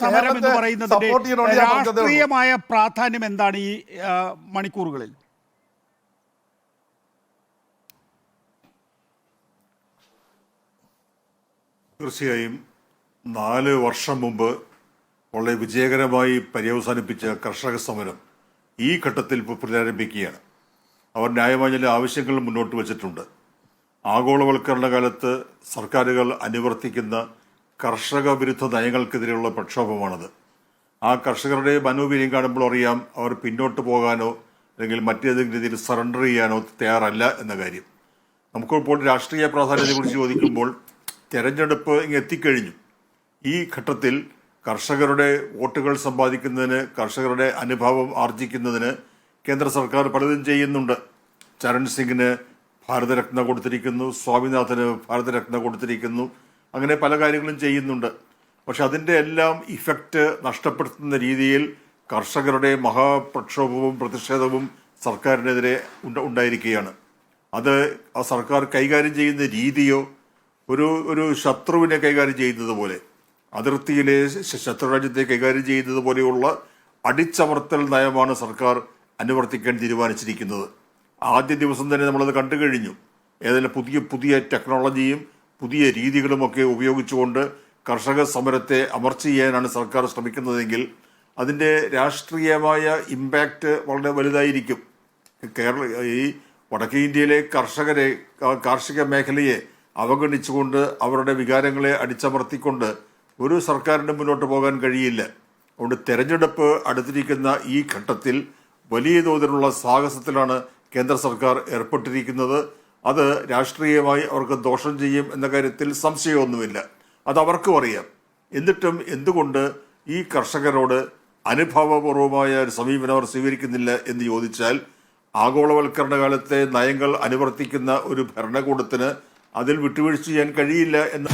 സമരം എന്ന് പറയുന്നതിന്റെ രാഷ്ട്രീയമായ പ്രാധാന്യം എന്താണ് ഈ മണിക്കൂറുകളിൽ? തീർച്ചയായും 4 വർഷം മുമ്പ് വളരെ വിജയകരമായി പര്യവസാനിപ്പിച്ച കർഷക സമരം ഈ ഘട്ടത്തിൽ ഇപ്പോൾ പുനരാരംഭിക്കുകയാണ്. അവർ ന്യായമായ ചില ആവശ്യങ്ങൾ മുന്നോട്ട് വച്ചിട്ടുണ്ട്. ആഗോളവൽക്കരണ കാലത്ത് സർക്കാരുകൾ അനുവർത്തിക്കുന്ന കർഷക വിരുദ്ധ നയങ്ങൾക്കെതിരെയുള്ള പ്രക്ഷോഭമാണത്. ആ കർഷകരുടെ മനോവീര്യം കാണുമ്പോൾ അറിയാം അവർ പിന്നോട്ട് പോകാനോ അല്ലെങ്കിൽ മറ്റേതെങ്കിലും രീതിയിൽ സറണ്ടർ ചെയ്യാനോ തയ്യാറല്ല എന്ന കാര്യം. നമുക്കിപ്പോൾ രാഷ്ട്രീയ പ്രാധാന്യത്തെക്കുറിച്ച് ചോദിക്കുമ്പോൾ തെരഞ്ഞെടുപ്പ് ഇങ്ങ് എത്തിക്കഴിഞ്ഞു. ഈ ഘട്ടത്തിൽ കർഷകരുടെ വോട്ടുകൾ സമ്പാദിക്കുന്നതിന്, കർഷകരുടെ അനുഭാവം ആർജിക്കുന്നതിന് കേന്ദ്ര സർക്കാർ പലതും ചെയ്യുന്നുണ്ട്. ചരൺ സിംഗിന് ഭാരതരത്ന കൊടുത്തിരിക്കുന്നു, സ്വാമിനാഥന് ഭാരതരത്ന കൊടുത്തിരിക്കുന്നു, അങ്ങനെ പല കാര്യങ്ങളും ചെയ്യുന്നുണ്ട്. പക്ഷെ അതിൻ്റെ എല്ലാം ഇഫക്റ്റ് നഷ്ടപ്പെടുത്തുന്ന രീതിയിൽ കർഷകരുടെ മഹാപ്രക്ഷോഭവും പ്രതിഷേധവും സർക്കാരിനെതിരെ ഉണ്ടായിരിക്കുകയാണ്. അത് ആ സർക്കാർ കൈകാര്യം ചെയ്യുന്ന രീതിയോ ഒരു ശത്രുവിനെ കൈകാര്യം ചെയ്യുന്നത് പോലെ, അതിർത്തിയിലെ ശത്രുരാജ്യത്തെ കൈകാര്യം ചെയ്യുന്നത് പോലെയുള്ള അടിച്ചമർത്തൽ നയമാണ് സർക്കാർ അനുവർത്തിക്കാൻ തീരുമാനിച്ചിരിക്കുന്നത്. ആദ്യ ദിവസം തന്നെ നമ്മളത് കണ്ടു കഴിഞ്ഞു. ഏതെങ്കിലും പുതിയ ടെക്നോളജിയും പുതിയ രീതികളുമൊക്കെ ഉപയോഗിച്ചുകൊണ്ട് കർഷക സമരത്തെ അമർച്ച ചെയ്യാനാണ് സർക്കാർ ശ്രമിക്കുന്നതെങ്കിൽ അതിൻ്റെ രാഷ്ട്രീയമായ ഇമ്പാക്റ്റ് വളരെ വലുതായിരിക്കും. ഈ വടക്കേ ഇന്ത്യയിലെ കർഷകരെ, കാർഷിക മേഖലയെ അവഗണിച്ചുകൊണ്ട് അവരുടെ വികാരങ്ങളെ അടിച്ചമർത്തിക്കൊണ്ട് ഒരു സർക്കാരിന് മുന്നോട്ട് പോകാൻ കഴിയില്ല. അതുകൊണ്ട് തെരഞ്ഞെടുപ്പ് അടുത്തിരിക്കുന്ന ഈ ഘട്ടത്തിൽ വലിയ തോതിലുള്ള സാഹസത്തിലാണ് കേന്ദ്ര സർക്കാർ ഏർപ്പെട്ടിരിക്കുന്നത്. അത് രാഷ്ട്രീയമായി അവർക്ക് ദോഷം ചെയ്യും എന്ന കാര്യത്തിൽ സംശയമൊന്നുമില്ല. അത് അവർക്കും അറിയാം. എന്നിട്ടും എന്തുകൊണ്ട് ഈ കർഷകരോട് അനുഭാവപൂർവമായ ഒരു സമീപനം അവർ സ്വീകരിക്കുന്നില്ല എന്ന് ചോദിച്ചാൽ, ആഗോളവൽക്കരണ കാലത്തെ നയങ്ങൾ അനുവർത്തിക്കുന്ന ഒരു ഭരണകൂടത്തിന് അതിൽ വിട്ടുവീഴ്ച ചെയ്യാൻ കഴിയില്ല എന്ന്